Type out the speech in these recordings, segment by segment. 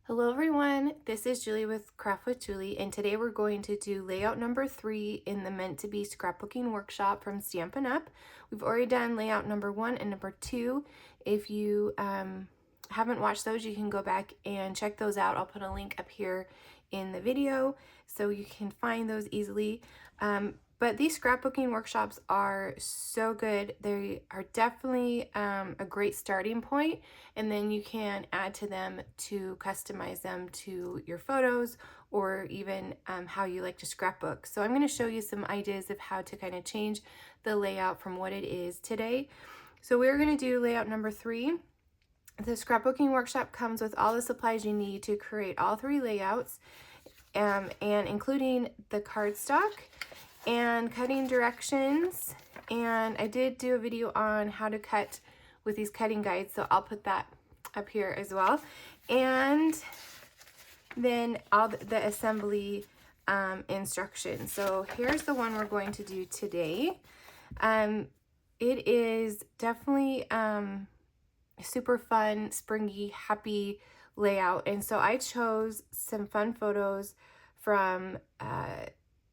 Hello everyone, this is Julie with Craft with Julie, and today we're going to do layout number 3 in the Meant to Be Scrapbooking workshop from Stampin' Up. We've already done layout number 1 and number 2. If you haven't watched those, you can go back and check those out. I'll put a link up here in the video so you can find those easily. But these scrapbooking workshops are so good. They are definitely a great starting point, and then you can add to them to customize them to your photos or even how you like to scrapbook. So I'm going to show you some ideas of how to kind of change the layout from what it is today. So we're going to do layout number 3. The scrapbooking workshop comes with all the supplies you need to create all 3 layouts, and including the cardstock and cutting directions. And I did do a video on how to cut with these cutting guides, so I'll put that up here as well. And then all the assembly instructions. So here's the one we're going to do today. It is definitely super fun, springy, happy layout. And so I chose some fun photos from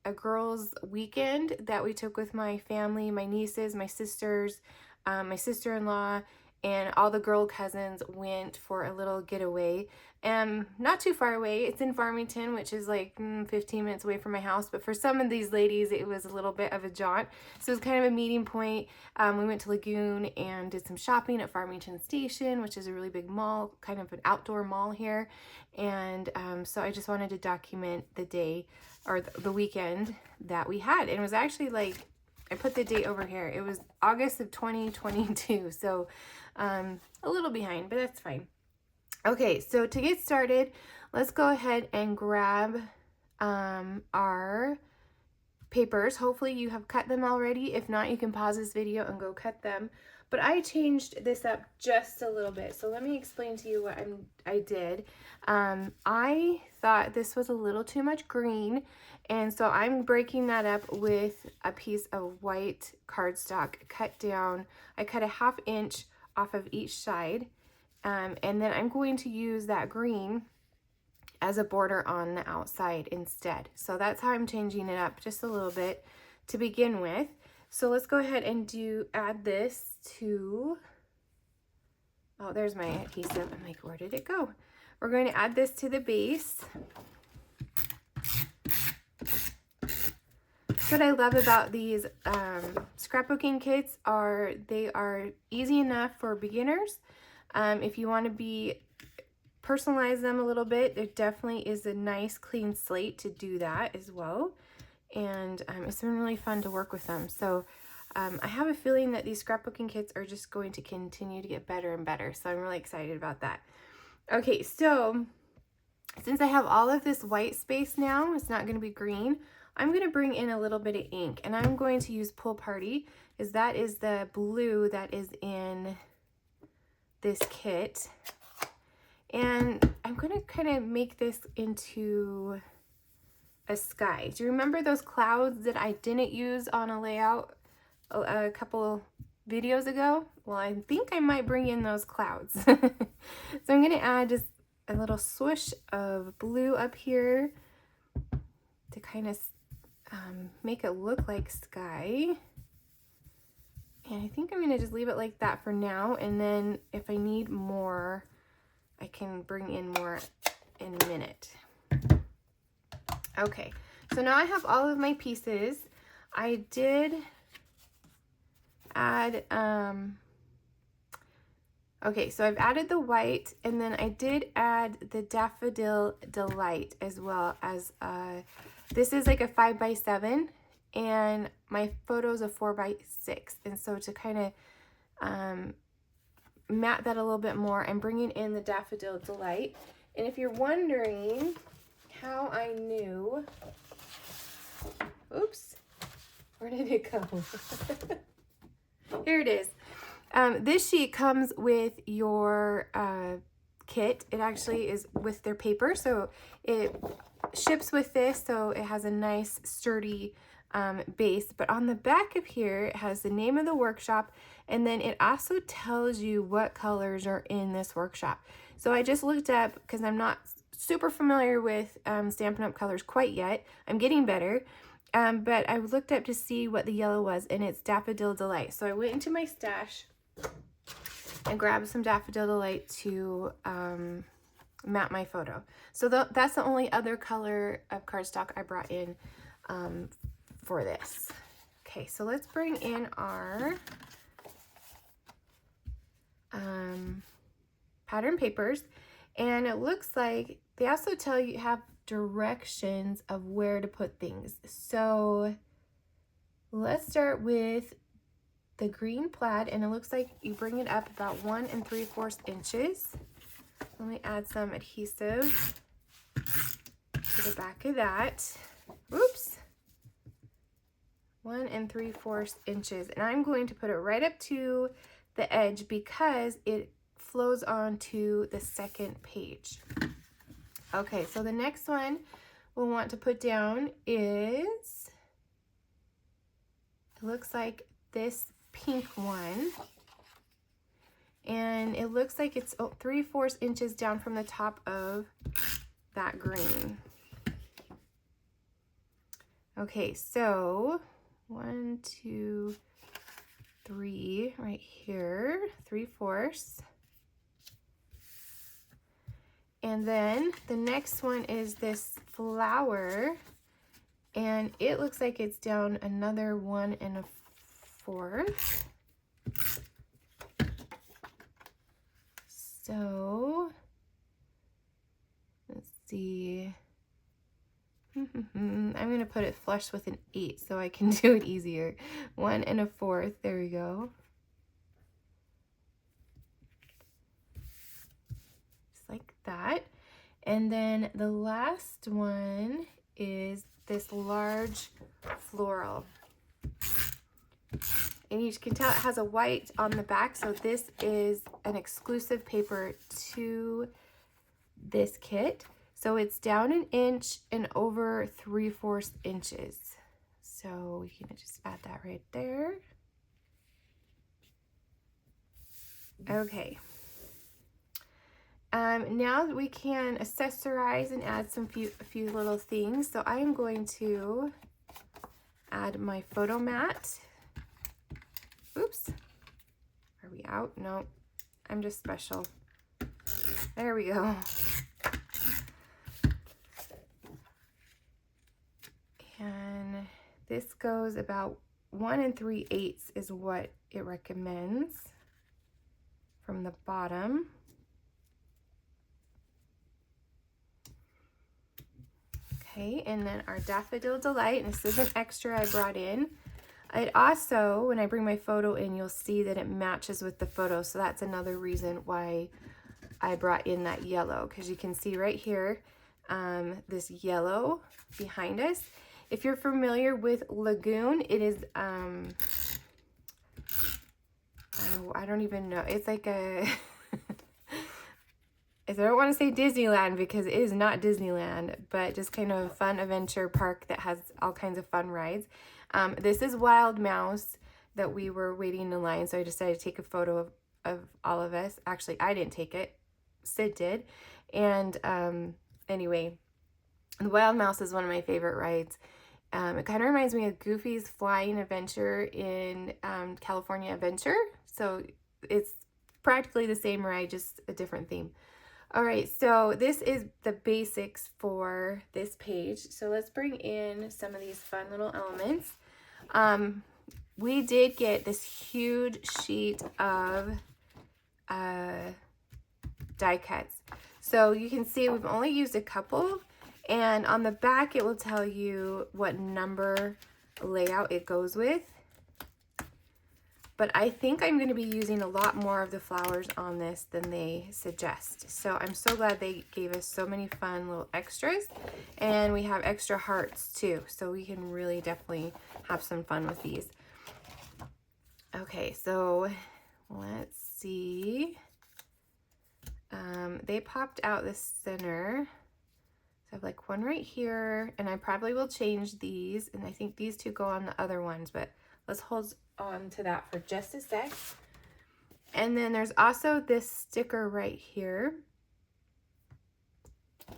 a girls' weekend that we took with my family, my nieces, my sisters, my sister-in-law, and all the girl cousins went for a little getaway. Not too far away. It's in Farmington, which is like 15 minutes away from my house, but for some of these ladies it was a little bit of a jaunt, so it was kind of a meeting point. We went to Lagoon and did some shopping at Farmington Station, which is a really big mall, kind of an outdoor mall here. And so I just wanted to document the day or the weekend that we had. And it was actually like, I put the date over here, it was August of 2022, so a little behind, but that's fine. Okay, so to get started, let's go ahead and grab our papers. Hopefully you have cut them already. If not, you can pause this video and go cut them. But I changed this up just a little bit, so let me explain to you what I did. I thought this was a little too much green, and so I'm breaking that up with a piece of white cardstock cut down. I cut a 1/2 inch off of each side, and then I'm going to use that green as a border on the outside instead. So that's how I'm changing it up just a little bit to begin with. So let's go ahead and add this to, oh, there's my adhesive. I'm like, where did it go? We're going to add this to the base. What I love about these scrapbooking kits are they are easy enough for beginners. If you want to personalize them a little bit, there definitely is a nice clean slate to do that as well. And it's been really fun to work with them. So I have a feeling that these scrapbooking kits are just going to continue to get better and better. So I'm really excited about that. Okay, so since I have all of this white space now, it's not going to be green. I'm going to bring in a little bit of ink, and I'm going to use Pool Party, because that is the blue that is in this kit. And I'm going to kind of make this into a sky. Do you remember those clouds that I didn't use on a layout a couple videos ago? Well, I think I might bring in those clouds. So I'm going to add just a little swoosh of blue up here to kind of make it look like sky. And I think I'm going to just leave it like that for now, and then if I need more, I can bring in more in a minute. Okay, so now I have all of my pieces. I did add, okay, so I've added the white, and then I did add the Daffodil Delight as well as, this is like a 5x7, and my photo's a 4x6. And so to kind of matte that a little bit more, I'm bringing in the Daffodil Delight. And if you're wondering how I knew, oops, where did it go? Here it is. This sheet comes with your kit. It actually is with their paper, so it ships with this, so it has a nice sturdy base. But on the back of here, it has the name of the workshop, and then it also tells you what colors are in this workshop. So I just looked up, because I'm not super familiar with Stampin' Up! Colors quite yet. I'm getting better. But I looked up to see what the yellow was, and it's Daffodil Delight. So I went into my stash and grabbed some Daffodil Delight to map my photo. So that's the only other color of cardstock I brought in for this. Okay, so let's bring in our pattern papers, and it looks like they also tell you have directions of where to put things. So let's start with the green plaid, and it looks like you bring it up about 1 3/4 inches. Let me add some adhesive to the back of that. Oops. 1 3/4 inches, and I'm going to put it right up to the edge because it flows onto the second page. Okay, so the next one we'll want to put down is, it looks like this pink one, and it looks like it's 3/4 inches down from the top of that green. Okay, so 1, 2, 3 right here, 3/4. And then the next one is this flower, and it looks like it's down another 1 1/4. So let's see. I'm going to put it flush with an 8 so I can do it easier. 1 1/4. There we go. Just like that. And then the last one is this large floral. And you can tell it has a white on the back, so this is an exclusive paper to this kit. So it's down 1 inch and over 3/4 inches. So we can just add that right there. Okay. Now we can accessorize and add a few little things. So I am going to add my photo mat. Oops. Are we out? No, I'm just special. There we go. And this goes about 1 3/8 is what it recommends from the bottom. Okay, and then our Daffodil Delight, and this is an extra I brought in. It also, when I bring my photo in, you'll see that it matches with the photo, so that's another reason why I brought in that yellow, because you can see right here this yellow behind us. If you're familiar with Lagoon, it is, oh, I don't even know. It's like a, I don't want to say Disneyland because it is not Disneyland, but just kind of a fun adventure park that has all kinds of fun rides. This is Wild Mouse that we were waiting in line, so I decided to take a photo of all of us. Actually, I didn't take it. Sid did. And anyway, the Wild Mouse is one of my favorite rides. It kind of reminds me of Goofy's Flying Adventure in California Adventure. So it's practically the same ride, just a different theme. All right, so this is the basics for this page. So let's bring in some of these fun little elements. We did get this huge sheet of die cuts. So you can see we've only used a couple, and on the back it will tell you what number layout it goes with. But I think I'm going to be using a lot more of the flowers on this than they suggest. So I'm so glad they gave us so many fun little extras. And we have extra hearts too. So we can really definitely have some fun with these. Okay, so let's see. They popped out the center. So I have like one right here. And I probably will change these. And I think these two go on the other ones. But let's hold on to that for just a sec. And then there's also this sticker right here.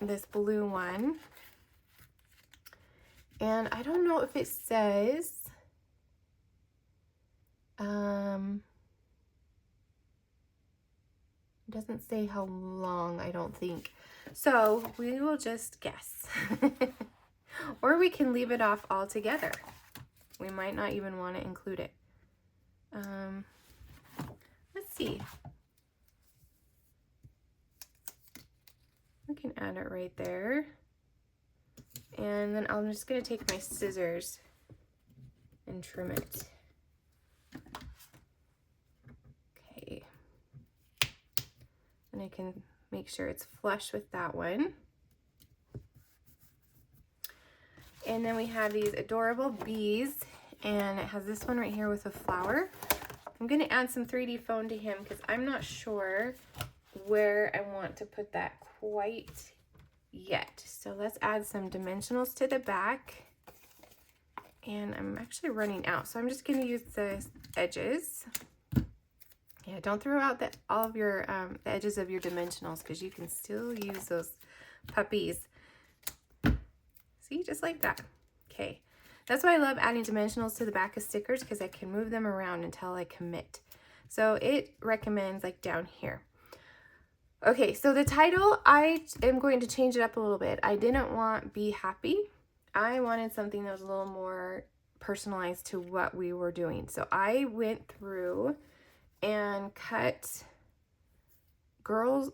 this blue one. And I don't know if it says, it doesn't say how long, I don't think. So we will just guess. Or we can leave it off altogether. We might not even want to include it. Let's see. We can add it right there. And then I'm just going to take my scissors and trim it. Okay. And I can make sure it's flush with that one. And then we have these adorable bees, and it has this one right here with a flower. I'm going to add some 3D foam to him because I'm not sure where I want to put that quite yet. So let's add some dimensionals to the back. And I'm actually running out, so I'm just going to use the edges. Yeah, don't throw out all of your the edges of your dimensionals because you can still use those puppies. See, just like that. Okay, that's why I love adding dimensionals to the back of stickers, because I can move them around until I commit. So it recommends like down here. Okay, so the title, I am going to change it up a little bit. I didn't want Be Happy. I wanted something that was a little more personalized to what we were doing. So I went through and cut Girl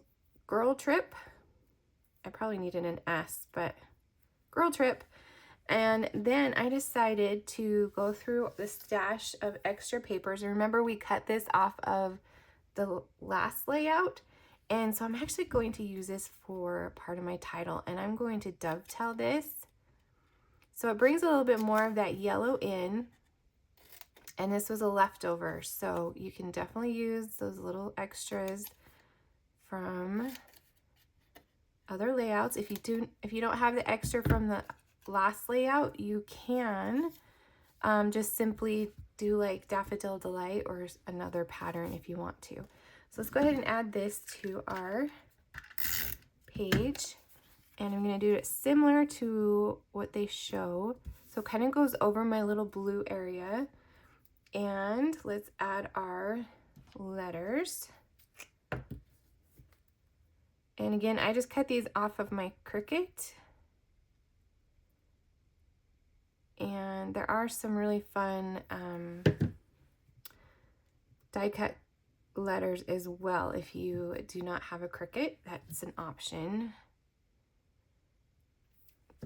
Trip. I probably needed an S, but Girl Trip. And then I decided to go through the stash of extra papers. Remember, we cut this off of the last layout. And so I'm actually going to use this for part of my title, and I'm going to dovetail this. So it brings a little bit more of that yellow in, and this was a leftover. So you can definitely use those little extras from other layouts. If you don't have the extra from the last layout, you can just simply do like Daffodil Delight or another pattern if you want to. So let's go ahead and add this to our page, and I'm going to do it similar to what they show. So it kind of goes over my little blue area, and let's add our letters. And again, I just cut these off of my Cricut. And there are some really fun die cut letters as well. If you do not have a Cricut, that's an option.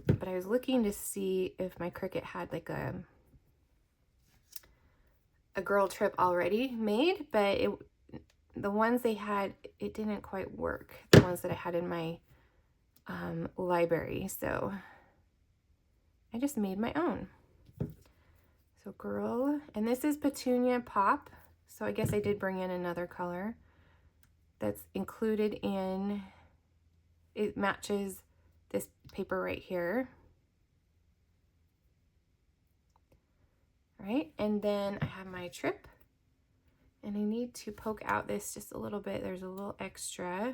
But I was looking to see if my Cricut had like a Girl Trip already made, but the ones they had, it didn't quite work. The ones that I had in my library, so I just made my own. So girl, and this is Petunia Pop. So I guess I did bring in another color that's included in, it matches this paper right here. All right, and then I have my trip, and I need to poke out this just a little bit. There's a little extra,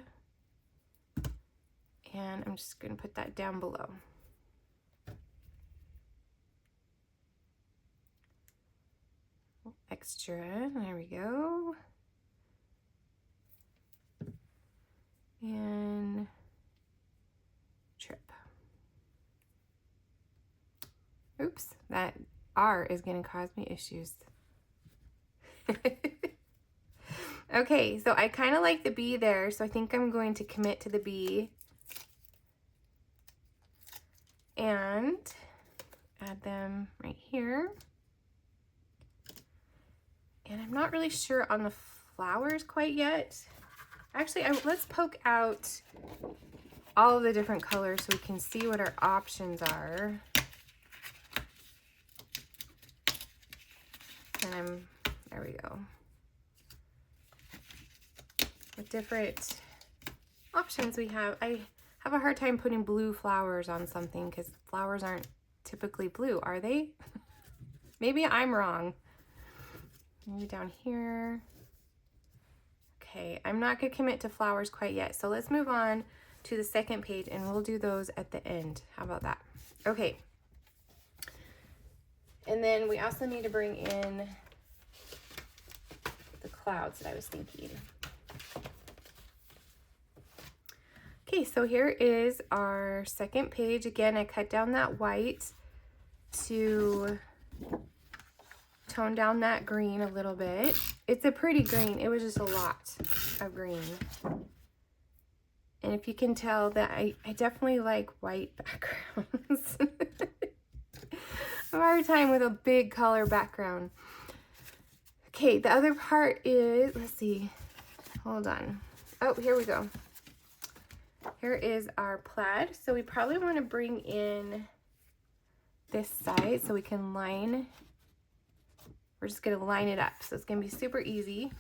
and I'm just gonna put that down below. Extra, there we go. And trip. Oops, that R is going to cause me issues. Okay, so I kind of like the bee there, so I think I'm going to commit to the bee and add them right here. And I'm not really sure on the flowers quite yet. Actually, let's poke out all of the different colors so we can see what our options are. And there we go. With different options we have. I have a hard time putting blue flowers on something because flowers aren't typically blue, are they? Maybe I'm wrong. Maybe down here. Okay, I'm not gonna commit to flowers quite yet. So let's move on to the second page, and we'll do those at the end. How about that? Okay. And then we also need to bring in the clouds that I was thinking. Okay, so here is our second page. Again, I cut down that white to tone down that green a little bit. It's a pretty green. It was just a lot of green. And if you can tell that I definitely like white backgrounds. I have a hard time with a big color background. Okay, the other part is, let's see, hold on. Oh, here we go. Here is our plaid. So we probably want to bring in this side so we can line. We're just going to line it up. So it's going to be super easy.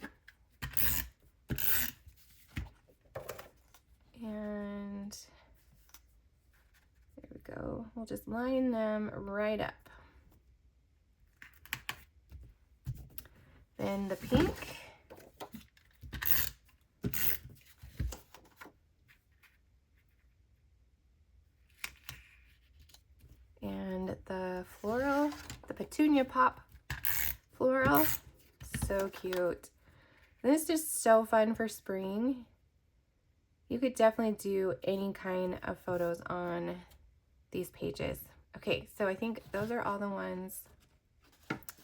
And there we go. We'll just line them right up. Then the pink. And the floral, the Petunia Pop floral. So cute. This is just so fun for spring. You could definitely do any kind of photos on these pages. Okay, so I think those are all the ones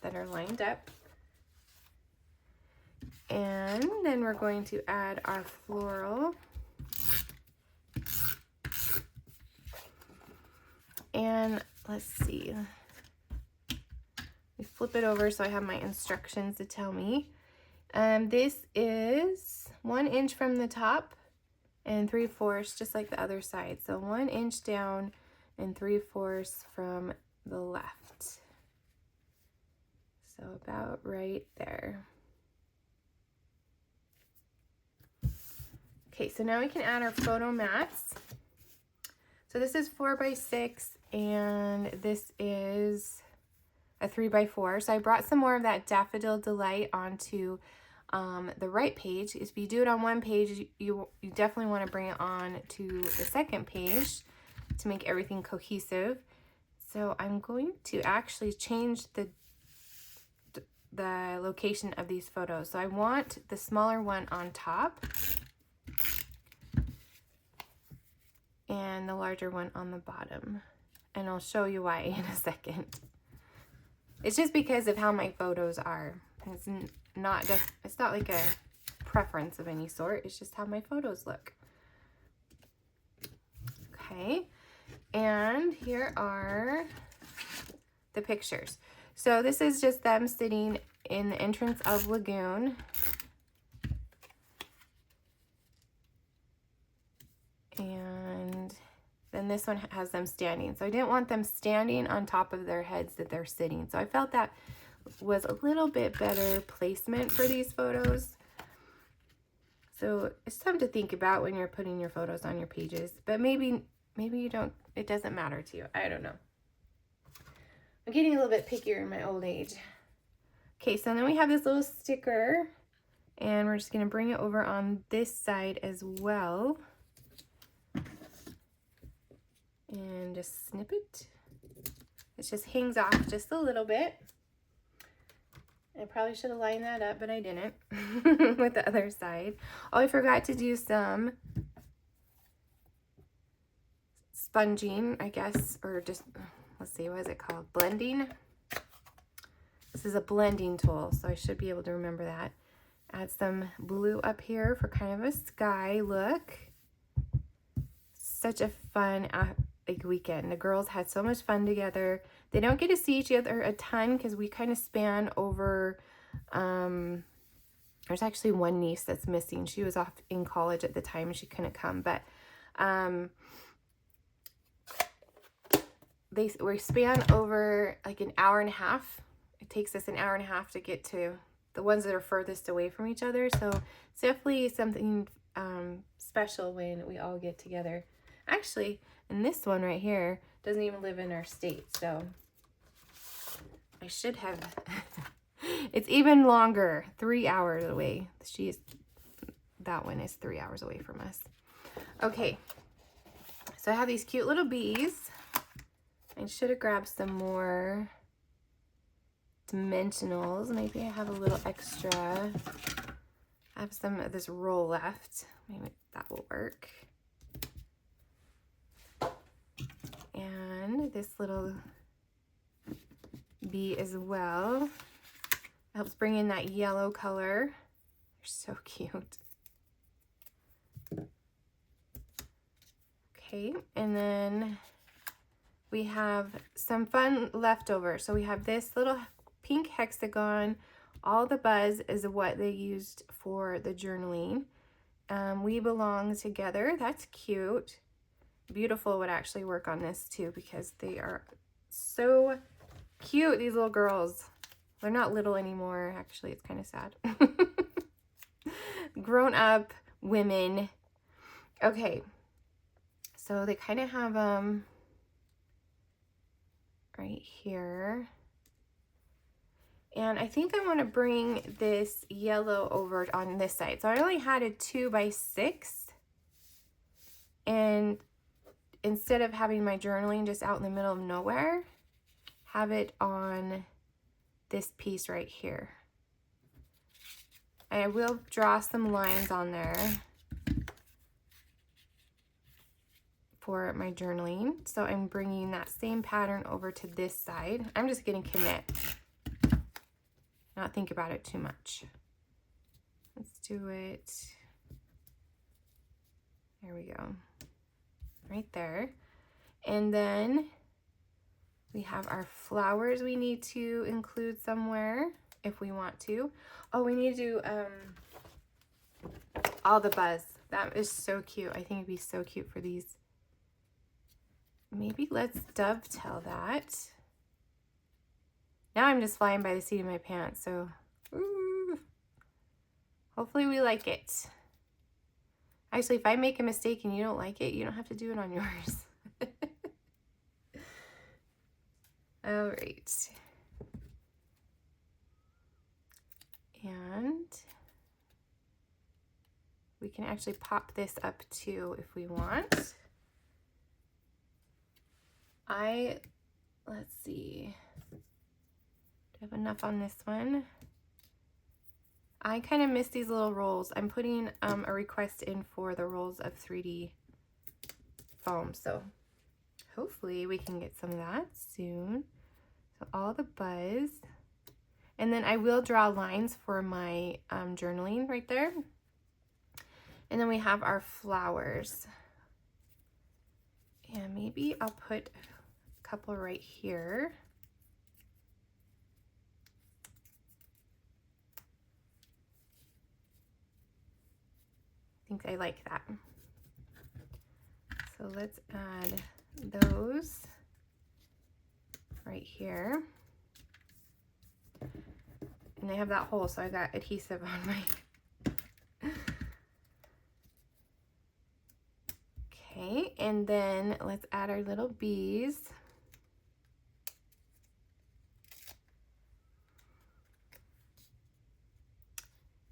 that are lined up. And then we're going to add our floral. And let's see. We flip it over so I have my instructions to tell me. This is 1 inch from the top and 3/4, just like the other side. So 1 inch down and 3/4 from the left. So about right there. Okay, so now we can add our photo mats. So this is 4x6 and this is a 3x4. So I brought some more of that Daffodil Delight onto the right page. If you do it on one page, you definitely want to bring it on to the second page to make everything cohesive. So I'm going to actually change the location of these photos. So I want the smaller one on top and the larger one on the bottom. And I'll show you why in a second. It's just because of how my photos are. It's not like a preference of any sort. It's just how my photos look. Okay, and here are the pictures. So this is just them sitting in the entrance of Lagoon. And then this one has them standing. So I didn't want them standing on top of their heads that they're sitting. So I felt that was a little bit better placement for these photos. So it's something to think about when you're putting your photos on your pages. But maybe you don't, it doesn't matter to you. I don't know. I'm getting a little bit pickier in my old age. Okay, so then we have this little sticker. And we're just going to bring it over on this side as well. And just snip it. It just hangs off just a little bit. I probably should have lined that up, but I didn't with the other side. Oh, I forgot to do some sponging, I guess, or just, let's see, what is it called? Blending. This is a blending tool, so I should be able to remember that. Add some blue up here for kind of a sky look. Such a fun weekend. The girls had so much fun together. They don't get to see each other a ton because we kind of span over, there's actually one niece that's missing. She was off in college at the time and she couldn't come, but we span over like an hour and a half. It takes us an hour and a half to get to the ones that are furthest away from each other. So it's definitely something special when we all get together. Actually, and this one right here doesn't even live in our state, so I should have. It's even longer, 3 hours away. That one is 3 hours away from us. Okay, So I have these cute little bees. I should have grabbed some more dimensionals. Maybe I have a little extra. I have some of this roll left. Maybe that will work. And this little bee as well. Helps bring in that yellow color. They're so cute. Okay, and then we have some fun leftover. So we have this little pink hexagon. All the buzz is what they used for the journaling. We belong together. That's cute. Beautiful would actually work on this too because they are so cute, these little girls. They're not little anymore. Actually, it's kind of sad. Grown up women. Okay. So they kind of have them right here. And I think I want to bring this yellow over on this side. So I only had a 2x6. And instead of having my journaling just out in the middle of nowhere, have it on this piece right here. I will draw some lines on there for my journaling. So I'm bringing that same pattern over to this side. I'm just going to commit. Not think about it too much. Let's do it. There we go. Right there. And then we have our flowers we need to include somewhere if we want to. Oh, we need to do all the buzz. That is so cute. I think it'd be so cute for these. Maybe let's dovetail that. Now I'm just flying by the seat of my pants, so hopefully we like it. Actually, if I make a mistake and you don't like it, you don't have to do it on yours. All right. And we can actually pop this up too if we want. Let's see. Do I have enough on this one? I kind of miss these little rolls. I'm putting a request in for the rolls of 3D foam, so hopefully we can get some of that soon. So all the buzz. And then I will draw lines for my journaling right there. And then we have our flowers. And maybe I'll put a couple right here. I think I like that. So let's add those right here. And they have that hole, so I got adhesive on my... Okay, and then let's add our little bees.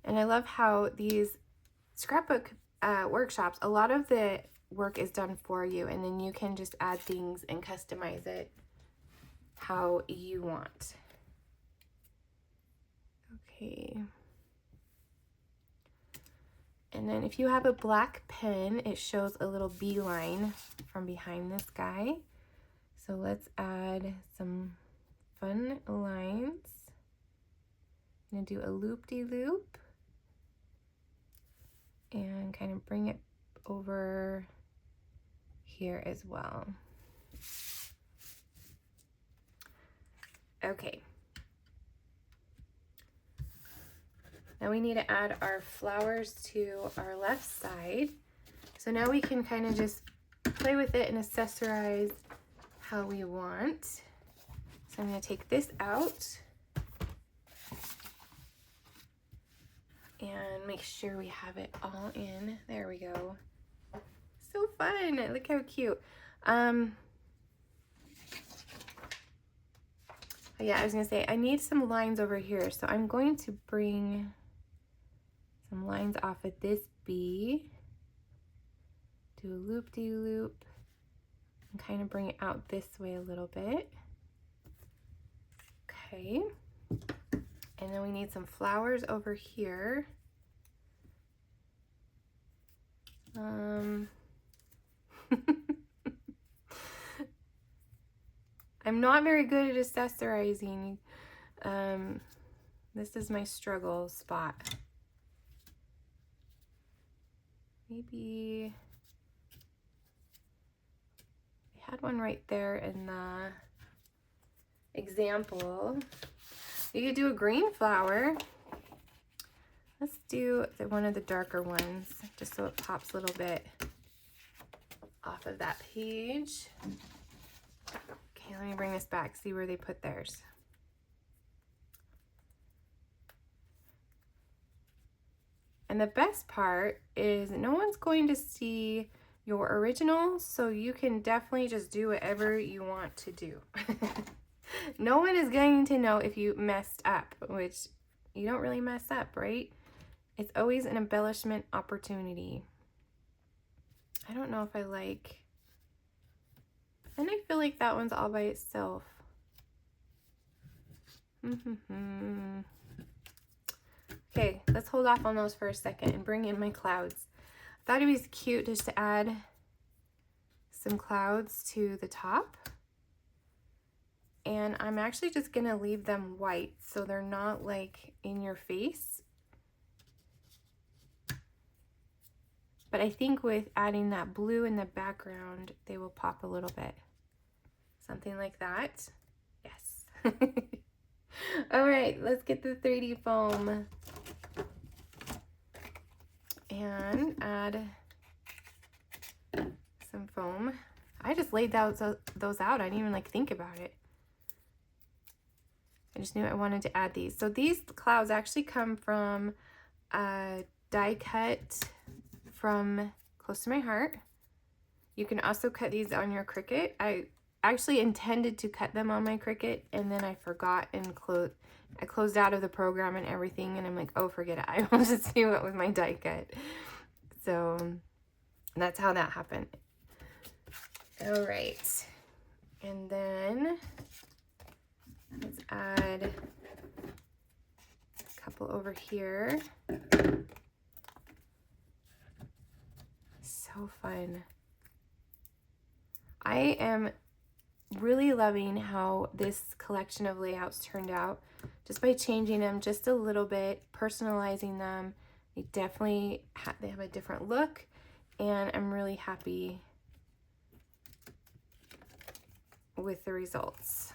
And I love how these scrapbook workshops, a lot of the work is done for you, and then you can just add things and customize it how you want. Okay. And then if you have a black pen, it shows a little bee line from behind this guy. So let's add some fun lines. I'm gonna do a loop-de-loop and kind of bring it over here as well. Okay. Now we need to add our flowers to our left side. So now we can kind of just play with it and accessorize how we want. So I'm going to take this out and make sure we have it all in. There we go. So fun. Look how cute. Yeah, I was going to say I need some lines over here. So I'm going to bring some lines off of this bee, do a loop-de-loop, and kind of bring it out this way a little bit. Okay. And then we need some flowers over here. I'm not very good at accessorizing. This is my struggle spot. Maybe I had one right there in the example. You could do a green flower. Let's do one of the darker ones, just so it pops a little bit off of that page. Okay, let me bring this back, see where they put theirs. And the best part is no one's going to see your original, so you can definitely just do whatever you want to do. No one is going to know if you messed up, which you don't really mess up, right? It's always an embellishment opportunity. I don't know if I like, and I feel like that one's all by itself. Okay, let's hold off on those for a second and bring in my clouds. I thought it was cute just to add some clouds to the top. And I'm actually just gonna leave them white so they're not like in your face. But I think with adding that blue in the background, they will pop a little bit. Something like that. Yes. All right, let's get the 3D foam. And add some foam. I just laid those out. I didn't even like think about it. I just knew I wanted to add these. So these clouds actually come from a die cut from Close to My Heart. You can also cut these on your Cricut. I actually intended to cut them on my Cricut, and then I forgot and I closed out of the program and everything, and I'm like, oh, forget it. I want to do it with my die cut. So that's how that happened. All right. And then let's add a couple over here. So fun. I am really loving how this collection of layouts turned out just by changing them just a little bit, personalizing them. They definitely they have a different look, and I'm really happy with the results.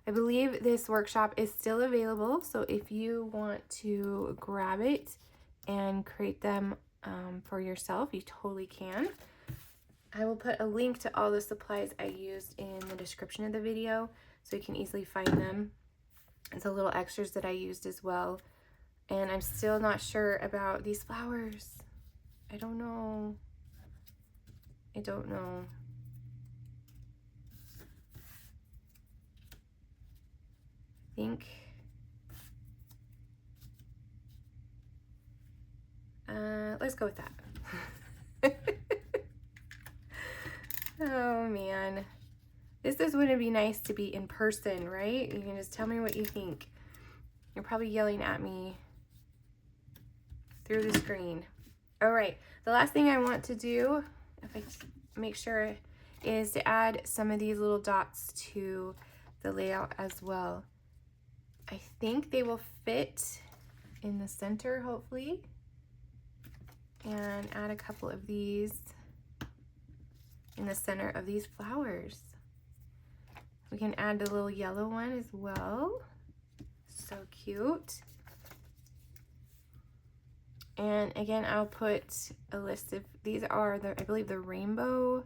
I believe this workshop is still available, so if you want to grab it and create them for yourself, you totally can. I will put a link to all the supplies I used in the description of the video so you can easily find them. It's a little extras that I used as well. And I'm still not sure about these flowers. I don't know. I don't know. I think let's go with that. Oh man, this is going to be nice to be in person, right? You can just tell me what you think. You're probably yelling at me through the screen. All right, the last thing I want to do, if I make sure, is to add some of these little dots to the layout as well. I think they will fit in the center, hopefully. And add a couple of these in the center of these flowers. We can add the little yellow one as well. So cute. And again, I'll put a list of, these are the, I believe, the rainbow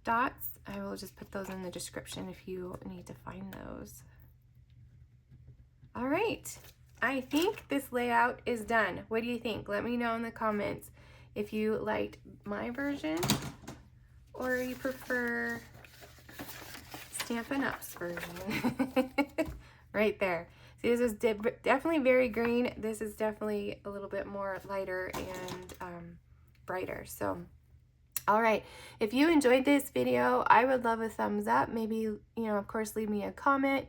dots. I will just put those in the description if you need to find those. All right, I think this layout is done. What do you think? Let me know in the comments if you liked my version or you prefer Stampin' Up's version. Right there. See, this is definitely very green. This is definitely a little bit more lighter and brighter. So all right, if you enjoyed this video, I would love a thumbs up. Maybe, you know, of course, leave me a comment,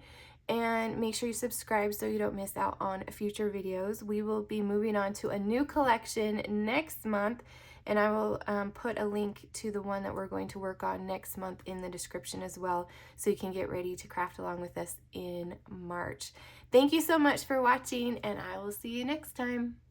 and make sure you subscribe so you don't miss out on future videos. We will be moving on to a new collection next month, and I will put a link to the one that we're going to work on next month in the description as well, so you can get ready to craft along with us in March. Thank you so much for watching, and I will see you next time.